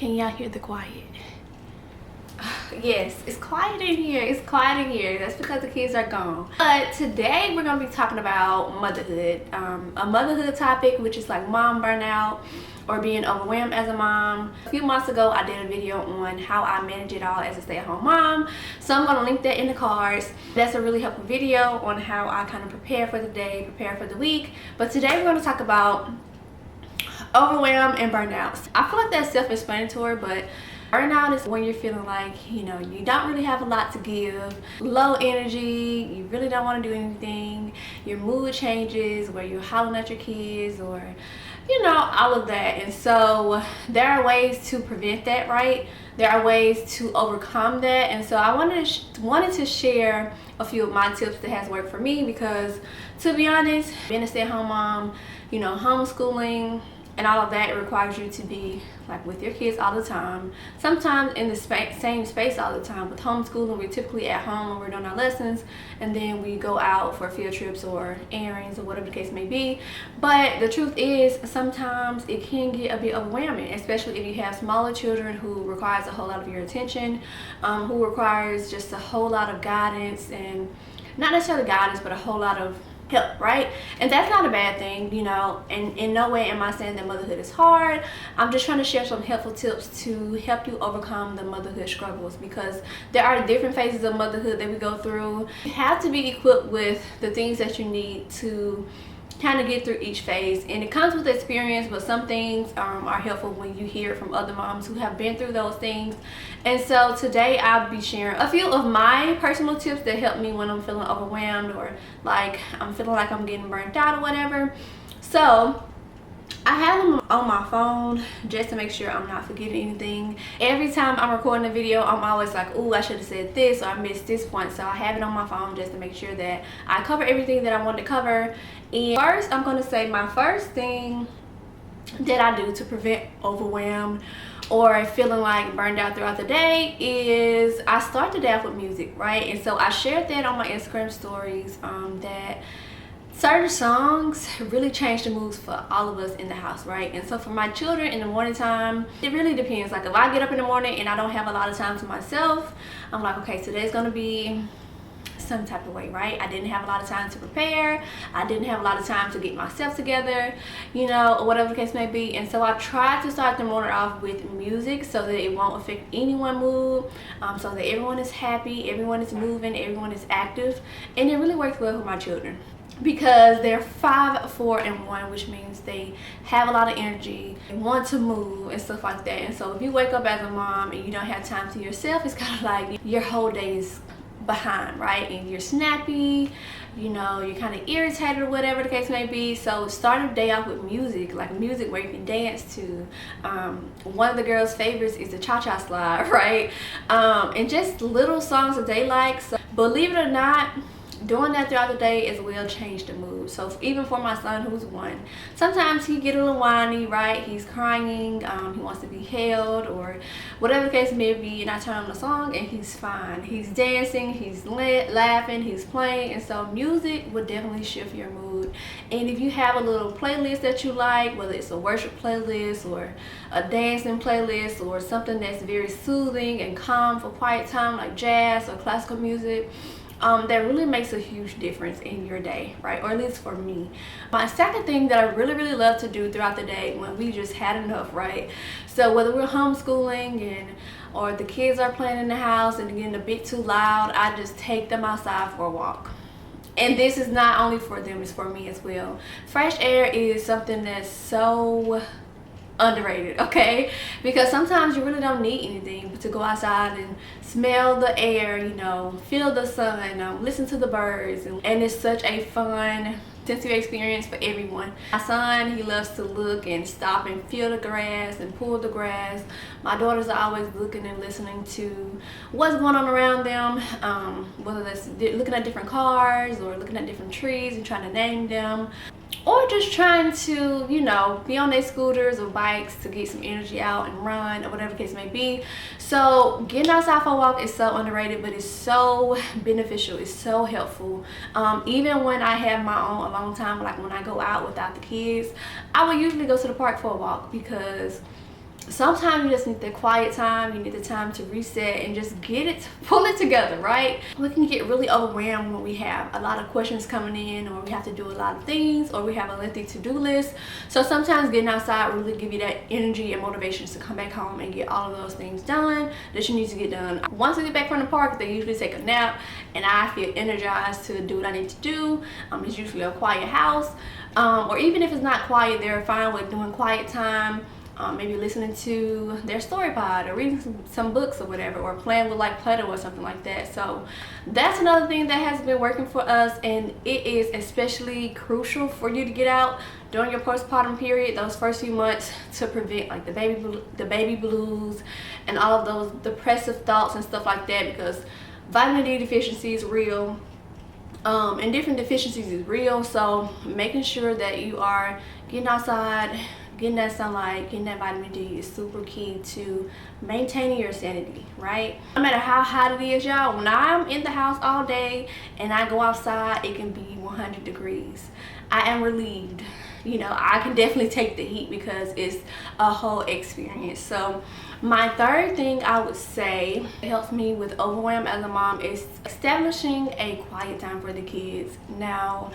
Can y'all hear the quiet? Yes, it's quiet in here. It's quiet in here. That's because the kids are gone. But today we're going to be talking about motherhood. A motherhood topic, which is like mom burnout or being overwhelmed as a mom. A few months ago, I did a video on how I manage it all as a stay-at-home mom. So I'm going to link that in the cards. That's a really helpful video on how I kind of prepare for the day, prepare for the week. But today we're going to talk about overwhelm and burnout. I feel like that's self-explanatory, but burnout is when you're feeling like, you know, you don't really have a lot to give, low energy, you really don't want to do anything, your mood changes, where you're hollering at your kids, or, you know, all of that. And so there are ways to prevent that, right? There are ways to overcome that. And so I wanted to share a few of my tips that has worked for me, because to be honest, being a stay-at-home mom, you know, homeschooling and all of that, it requires you to be like with your kids all the time, sometimes in the same space all the time. With homeschooling, we're typically at home when we're doing our lessons, and then we go out for field trips or errands or whatever the case may be. But the truth is, sometimes it can get a bit overwhelming, especially if you have smaller children who requires a whole lot of your attention, who requires just a whole lot of guidance, and not necessarily guidance, but a whole lot of help, right? And that's not a bad thing, you know, and in no way am I saying that motherhood is hard. I'm just trying to share some helpful tips to help you overcome the motherhood struggles, because there are different phases of motherhood that we go through. You have to be equipped with the things that you need to kind of get through each phase, and it comes with experience, but some things are helpful when you hear it from other moms who have been through those things. And so today I'll be sharing a few of my personal tips that help me when I'm feeling overwhelmed, or like I'm feeling like I'm getting burnt out or whatever. So I have them on my phone just to make sure I'm not forgetting anything. Every time I'm recording a video, I'm always like, oh, I should have said this, or I missed this point. So I have it on my phone just to make sure that I cover everything that I want to cover. And first, I'm going to say my first thing that I do to prevent overwhelm or feeling like burned out throughout the day is I start the day off with music, right? And so I shared that on my Instagram stories, that certain songs really change the moods for all of us in the house, right? And so for my children in the morning time, it really depends. Like if I get up in the morning and I don't have a lot of time to myself, I'm like, okay, today's gonna be some type of way, right? I didn't have a lot of time to prepare, I didn't have a lot of time to get myself together, you know, or whatever the case may be. And so I try to start the morning off with music so that it won't affect anyone's mood, so that everyone is happy, everyone is moving, everyone is active. And it really works well with my children, because they're 5, 4, and 1, which means they have a lot of energy, they want to move and stuff like that. And so if you wake up as a mom and you don't have time to yourself, it's kind of like your whole day is behind, right? And you're snappy, you know, you're kind of irritated or whatever the case may be. So start the day off with music, like music where you can dance to. One of the girls' favorites is the cha-cha slide, right? And just little songs that they like. So believe it or not, doing that throughout the day as well change the mood. So even for my son, who's 1, sometimes he get a little whiny, right? He's crying, he wants to be held or whatever the case may be, and I turn on the song and he's fine. He's dancing, he's laughing, he's playing. And so music would definitely shift your mood. And if you have a little playlist that you like, whether it's a worship playlist or a dancing playlist or something that's very soothing and calm for quiet time, like jazz or classical music, that really makes a huge difference in your day, right? Or at least for me. My second thing that I really love to do throughout the day when we just had enough, right? So whether we're homeschooling or the kids are playing in the house and getting a bit too loud, I just take them outside for a walk. And this is not only for them, it's for me as well. Fresh air is something that's so underrated, okay? Because sometimes you really don't need anything but to go outside and smell the air, you know, feel the sun, listen to the birds, and it's such a fun sensory experience for everyone. My son, he loves to look and stop and feel the grass and pull the grass. My daughters are always looking and listening to what's going on around them, whether that's looking at different cars or looking at different trees and trying to name them, or just trying to, you know, be on their scooters or bikes to get some energy out and run or whatever the case may be. So getting outside for a walk is so underrated, but it's so beneficial, it's so helpful. Even when I have my own alone time, like when I go out without the kids, I will usually go to the park for a walk, because sometimes you just need the quiet time. You need the time to reset and just pull it together, right? We can get really overwhelmed when we have a lot of questions coming in, or we have to do a lot of things, or we have a lengthy to-do list. So sometimes getting outside really give you that energy and motivation to come back home and get all of those things done that you need to get done. Once I get back from the park, they usually take a nap and I feel energized to do what I need to do. It's usually a quiet house, or even if it's not quiet, they're fine with doing quiet time. Maybe listening to their story pod or reading some books or whatever, or playing with like Play-Doh or something like that. So that's another thing that has been working for us, and it is especially crucial for you to get out during your postpartum period, those first few months, to prevent like the baby blues and all of those depressive thoughts and stuff like that, because vitamin D deficiency is real. And different deficiencies is real. So making sure that you are getting outside, getting that sunlight, getting that vitamin D is super key to maintaining your sanity, right? No matter how hot it is, y'all, when I'm in the house all day and I go outside, it can be 100 degrees. I am relieved. You know, I can definitely take the heat because it's a whole experience. So my third thing I would say helps me with overwhelm as a mom is establishing a quiet time for the kids. Now,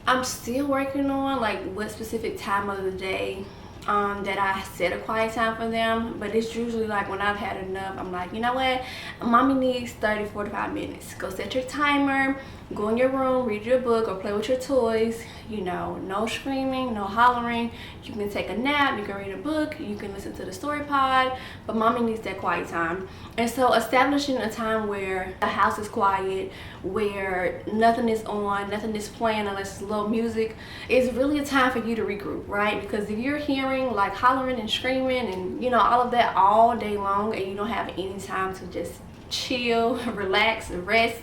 I'm still working on like what specific time of the day that I set a quiet time for them, but it's usually like when I've had enough, I'm like, you know what, mommy needs 30-45 minutes. Go set your timer, go in your room, read your book or play with your toys. You know, no screaming, no hollering. You can take a nap, you can read a book, you can listen to the story pod, but mommy needs that quiet time. And so establishing a time where the house is quiet, where nothing is on, nothing is playing unless it's low music, is really a time for you to regroup, right? Because if you're hearing like hollering and screaming and, you know, all of that all day long, and you don't have any time to just chill, relax, and rest,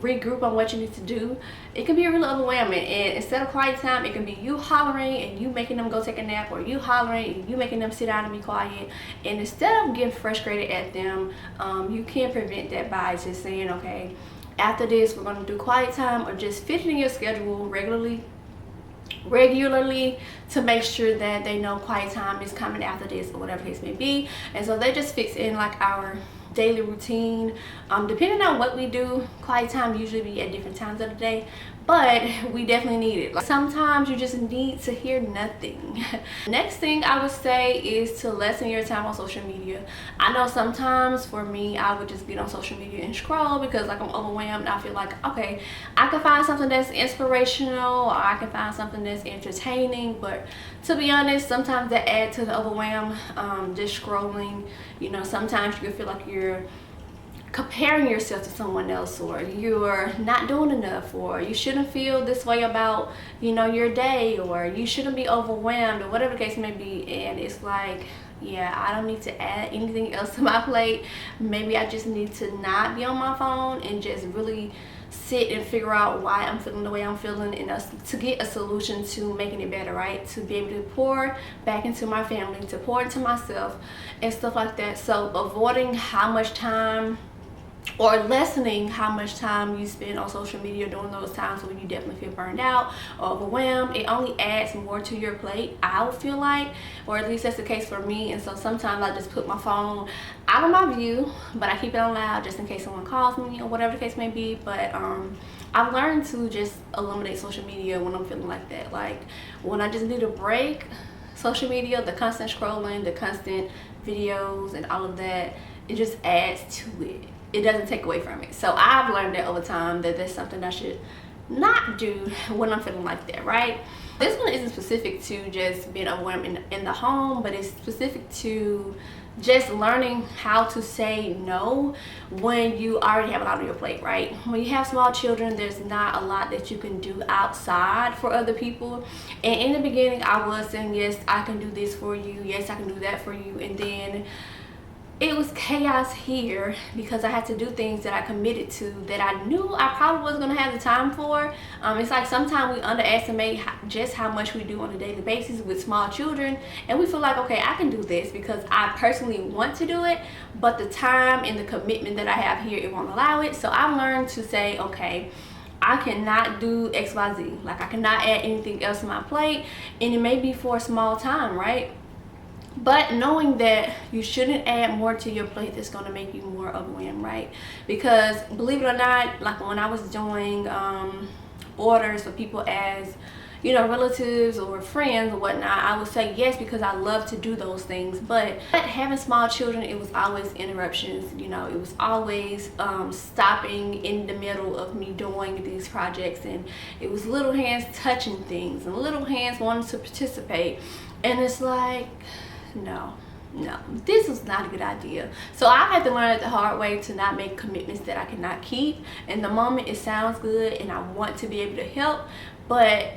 regroup on what you need to do, it can be really overwhelming. And instead of quiet time, it can be you hollering and you making them go take a nap, or you hollering and you making them sit down and be quiet. And instead of getting frustrated at them, you can prevent that by just saying, okay, after this we're going to do quiet time, or just fit it in your schedule regularly to make sure that they know quiet time is coming after this, or whatever case may be. And so that just fits in like our daily routine. Depending on what we do, quiet time usually be at different times of the day, but we definitely need it. Like, sometimes you just need to hear nothing. Next thing I would say is to lessen your time on social media. I know sometimes for me, I would just get on social media and scroll because like I'm overwhelmed. I feel like, okay, I can find something that's inspirational, or I can find something that's entertaining, but to be honest, sometimes that adds to the overwhelm. Just scrolling, you know, sometimes you can feel like you're comparing yourself to someone else, or you're not doing enough, or you shouldn't feel this way about, you know, your day, or you shouldn't be overwhelmed, or whatever the case may be. And it's like, yeah, I don't need to add anything else to my plate. Maybe I just need to not be on my phone and just really sit and figure out why I'm feeling the way I'm feeling, and to get a solution to making it better, right? To be able to pour back into my family, to pour into myself and stuff like that. So avoiding how much time, or lessening how much time you spend on social media during those times when you definitely feel burned out or overwhelmed, it only adds more to your plate, I would feel like, or at least that's the case for me. And so sometimes I just put my phone out of my view, but I keep it on loud just in case someone calls me or whatever the case may be. But I've learned to just eliminate social media when I'm feeling like that. Like when I just need a break, social media, the constant scrolling, the constant videos and all of that, it just adds to it. It doesn't take away from it. So I've learned that over time, that that's something I should not do when I'm feeling like that, right? This one isn't specific to just being overwhelmed in the home, but it's specific to just learning how to say no when you already have a lot on your plate, right? When you have small children, there's not a lot that you can do outside for other people. And in the beginning, I was saying, yes, I can do this for you. Yes, I can do that for you. And then it was chaos here because I had to do things that I committed to that I knew I probably wasn't going to have the time for. It's like sometimes we underestimate just how much we do on a daily basis with small children, and we feel like, okay, I can do this because I personally want to do it, but the time and the commitment that I have here, it won't allow it. So I've learned to say, okay, I cannot do XYZ. Like I cannot add anything else to my plate, and it may be for a small time, right? but knowing that you shouldn't add more to your plate that's going to make you more overwhelmed, right? Because believe it or not, like when I was doing orders for people as, you know, relatives or friends or whatnot, I would say yes because I love to do those things. But having small children, it was always interruptions. You know, it was always stopping in the middle of me doing these projects, and it was little hands touching things and little hands wanting to participate, and it's like, no, this is not a good idea. So I had to learn it the hard way to not make commitments that I cannot keep. In the moment it sounds good and I want to be able to help, but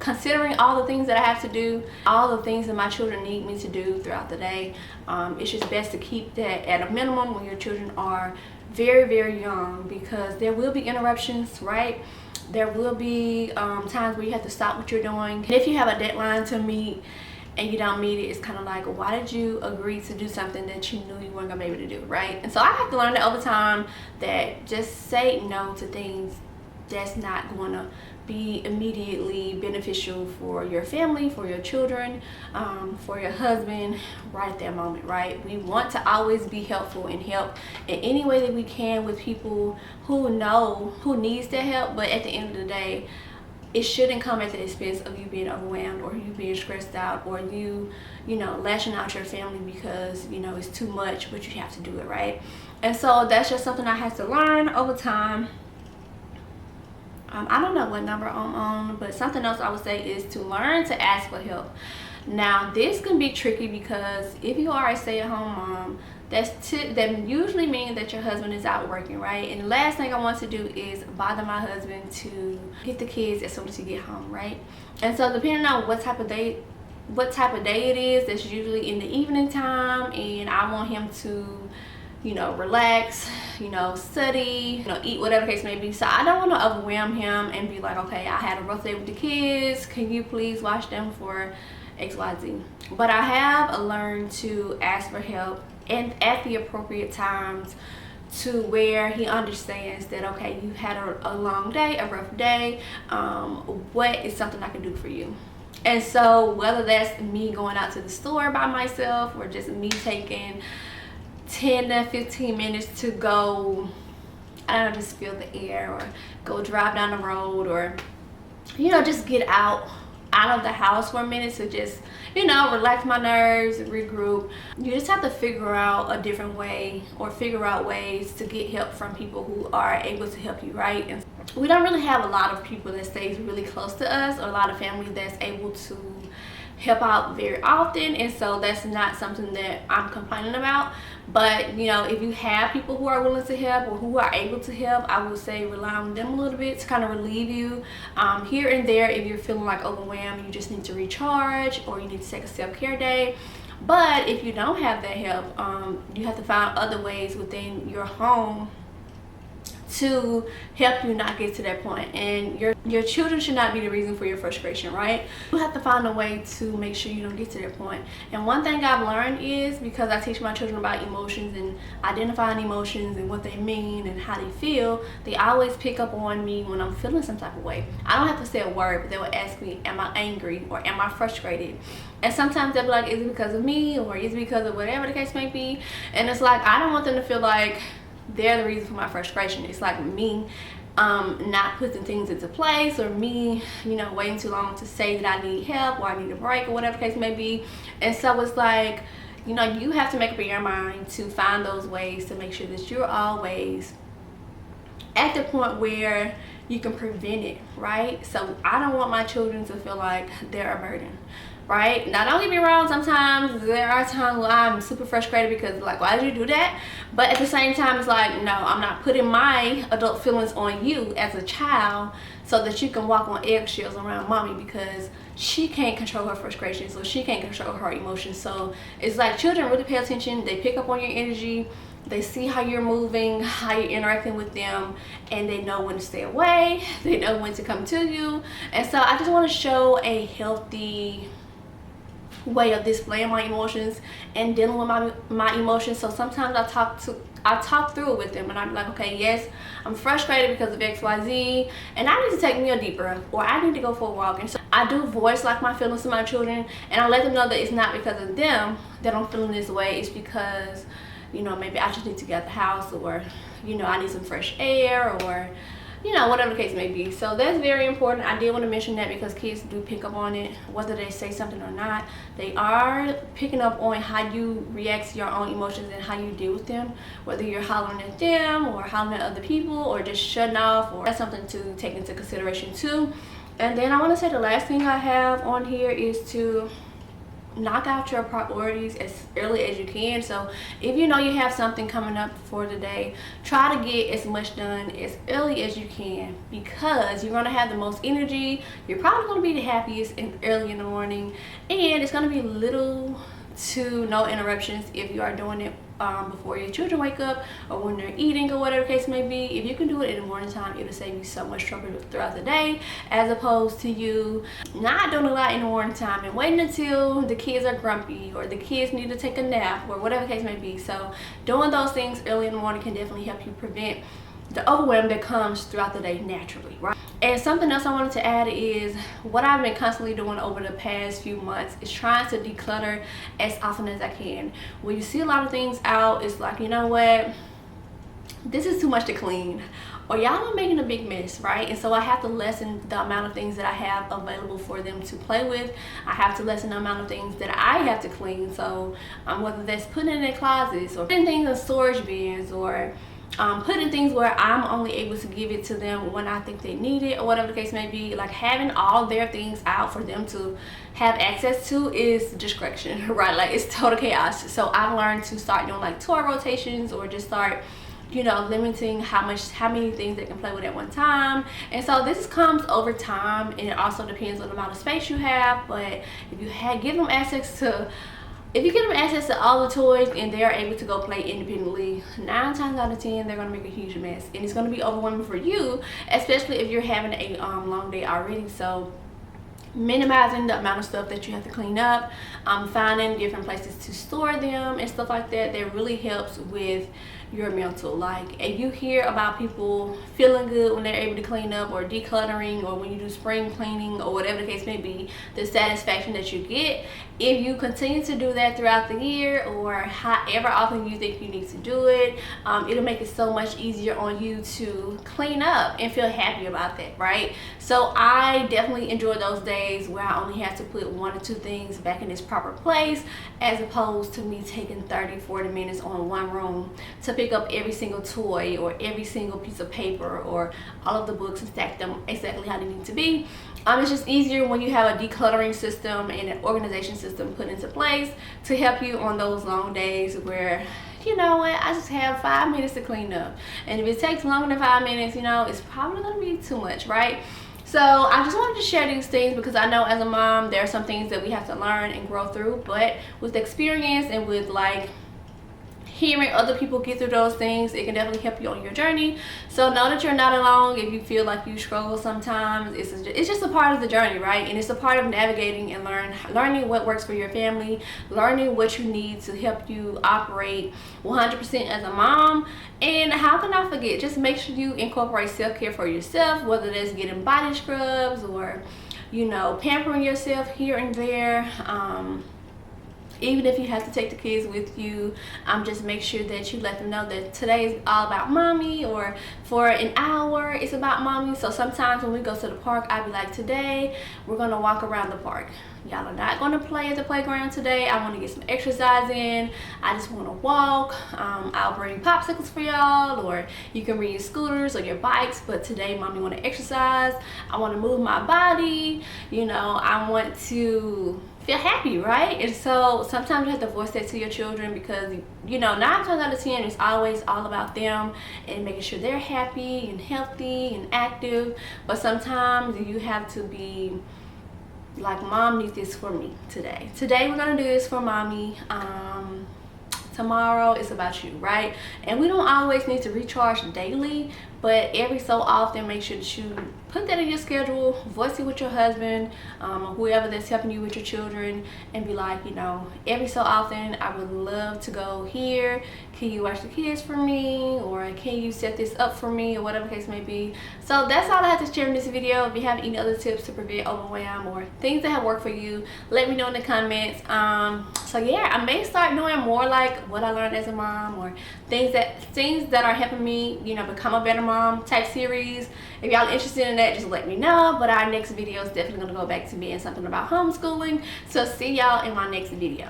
considering all the things that I have to do, all the things that my children need me to do throughout the day, it's just best to keep that at a minimum when your children are very, very young, because there will be interruptions, right? There will be times where you have to stop what you're doing. And if you have a deadline to meet and you don't meet it, it's kind of like, why did you agree to do something that you knew you weren't gonna be able to do, right? And so I have to learn that over time, that just say no to things that's not going to be immediately beneficial for your family, for your children, for your husband right at that moment, right? We want to always be helpful and help in any way that we can with people who needs that help, but at the end of the day, it shouldn't come at the expense of you being overwhelmed or you being stressed out or you know, lashing out your family because, you know, it's too much, but you have to do it, right? And so that's just something I had to learn over time. I don't know what number I'm on, but something else I would say is to learn to ask for help. Now, this can be tricky because if you are a stay-at-home mom, that usually means that your husband is out working, right? And the last thing I want to do is bother my husband to get the kids as soon as he get home, right? And so depending on what type of day it is, that's usually in the evening time, and I want him to, you know, relax, you know, study, you know, eat, whatever the case may be. So I don't want to overwhelm him and be like, okay, I had a rough day with the kids, can you please watch them for XYZ? But I have learned to ask for help and at the appropriate times, to where he understands that, okay, you had a long day, a rough day, what is something I can do for you? And so whether that's me going out to the store by myself or just me taking 10 to 15 minutes to go, I don't know, just feel the air or go drive down the road, or, you know, just get out of the house for a minute to just, you know, relax my nerves and regroup. You just have to figure out a different way, or figure out ways to get help from people who are able to help you, right? And we don't really have a lot of people that stays really close to us, or a lot of family that's able to help out very often, and so that's not something that I'm complaining about. But, you know, if you have people who are willing to help or who are able to help, I would say rely on them a little bit to kind of relieve you here and there if you're feeling like overwhelmed, you just need to recharge, or you need to take a self-care day. But if you don't have that help, you have to find other ways within your home to help you not get to that point. And your children should not be the reason for your frustration, right? You have to find a way to make sure you don't get to that point. And one thing I've learned is, because I teach my children about emotions and identifying emotions and what they mean and how they feel, they always pick up on me when I'm feeling some type of way. I don't have to say a word, but they will ask me, am I angry or am I frustrated? And sometimes they'll be like, is it because of me, or is it because of whatever the case may be? And it's like, I don't want them to feel like they're the reason for my frustration. It's like me not putting things into place, or me, you know, waiting too long to say that I need help or I need a break or whatever the case may be. And so it's like, you know, you have to make up in your mind to find those ways to make sure that you're always at the point where you can prevent it, right? So I don't want my children to feel like they're a burden, right? Now, don't get me wrong, sometimes there are times where I'm super frustrated because, like, why did you do that? But at the same time, it's like, no, I'm not putting my adult feelings on you as a child so that you can walk on eggshells around mommy, because she can't control her frustrations, or she can't control her emotions. So it's like, children really pay attention. They pick up on your energy. They see how you're moving, how you're interacting with them, and they know when to stay away. They know when to come to you. And so I just want to show a healthy way of displaying my emotions and dealing with my emotions. So sometimes I talk through it with them, and I'm like, okay, yes, I'm frustrated because of XYZ, and I need to take me a deep breath, or I need to go for a walk. And so I do voice like my feelings to my children, and I let them know that it's not because of them that I'm feeling this way. It's because, you know, maybe I just need to get out the house, or, you know, I need some fresh air, or, you know, whatever the case may be. So that's very important. I did want to mention that because kids do pick up on it, whether they say something or not. They are picking up on how you react to your own emotions and how you deal with them, whether you're hollering at them or hollering at other people or just shutting off. Or that's something to take into consideration too. And then I want to say the last thing I have on here is to knock out your priorities as early as you can. So if you know you have something coming up for the day, try to get as much done as early as you can, because you're going to have the most energy, you're probably going to be the happiest early in the morning, and it's going to be little to no interruptions if you are doing it before your children wake up or when they're eating or whatever the case may be. If you can do it in the morning time, it'll save you so much trouble throughout the day, as opposed to you not doing a lot in the morning time and waiting until the kids are grumpy or the kids need to take a nap or whatever the case may be. So doing those things early in the morning can definitely help you prevent the overwhelm that comes throughout the day naturally, right? And something else I wanted to add is what I've been constantly doing over the past few months is trying to declutter as often as I can. When you see a lot of things out, it's like, you know what, this is too much to clean, or y'all are making a big mess, right? And so I have to lessen the amount of things that I have available for them to play with. I have to lessen the amount of things that I have to clean. So whether that's putting it in their closets or putting things in storage bins, or putting things where I'm only able to give it to them when I think they need it, or whatever the case may be. Like having all their things out for them to have access to is distraction, right? Like it's total chaos. So I've learned to start doing like toy rotations, or just start, you know, limiting how many things they can play with at one time. And so this comes over time, and it also depends on the amount of space you have. But if you give them access to If you give them access to all the toys and they're able to go play independently, 9 times out of 10, they're going to make a huge mess. And it's going to be overwhelming for you, especially if you're having a long day already. So minimizing the amount of stuff that you have to clean up, finding different places to store them and stuff like that, that really helps with your mental. Like if you hear about people feeling good when they're able to clean up or decluttering, or when you do spring cleaning or whatever the case may be, the satisfaction that you get, if you continue to do that throughout the year, or however often you think you need to do it, it'll make it so much easier on you to clean up and feel happy about that, right? So I definitely enjoy those days where I only have to put 1 or 2 things back in its proper place, as opposed to me taking 30-40 minutes on one room to pick up every single toy or every single piece of paper or all of the books and stack them exactly how they need to be. It's just easier when you have a decluttering system and an organization system put into place to help you on those long days where, you know what, I just have 5 minutes to clean up. And if it takes longer than 5 minutes, you know, it's probably going to be too much, right? So I just wanted to share these things because I know as a mom, there are some things that we have to learn and grow through. But with experience and with like hearing other people get through those things, it can definitely help you on your journey. So know that you're not alone if you feel like you struggle sometimes. It's just a part of the journey, right? And it's a part of navigating and learning what works for your family, learning what you need to help you operate 100% as a mom. And how can I forget, just make sure you incorporate self-care for yourself, whether that's getting body scrubs or, you know, pampering yourself here and there. Even if you have to take the kids with you, just make sure that you let them know that today is all about mommy, or for an hour it's about mommy. So sometimes when we go to the park, I'll be like, today we're gonna walk around the park. Y'all are not gonna play at the playground today. I want to get some exercise in. I just want to walk. I'll bring popsicles for y'all, or you can bring your scooters or your bikes, but today mommy want to exercise. I want to move my body, you know, I want to feel happy, right? And so sometimes you have to voice that to your children, because, you know, 9 times out of 10 it's always all about them and making sure they're happy and healthy and active. But sometimes you have to be like, mom needs this for me today. Today we're gonna do this for mommy. Tomorrow it's about you, right? And we don't always need to recharge daily, but every so often make sure that you put that in your schedule, voice it with your husband, or whoever that's helping you with your children, and be like, you know, every so often I would love to go here. Can you watch the kids for me, or can you set this up for me, or whatever the case may be. So that's all I have to share in this video. If you have any other tips to prevent overwhelm or things that have worked for you, let me know in the comments. So yeah, I may start doing more like what I learned as a mom, or things that are helping me, you know, become a better mom type series. If y'all are interested in that, just let me know. But our next video is definitely going to go back to being something about homeschooling. So see y'all in my next video.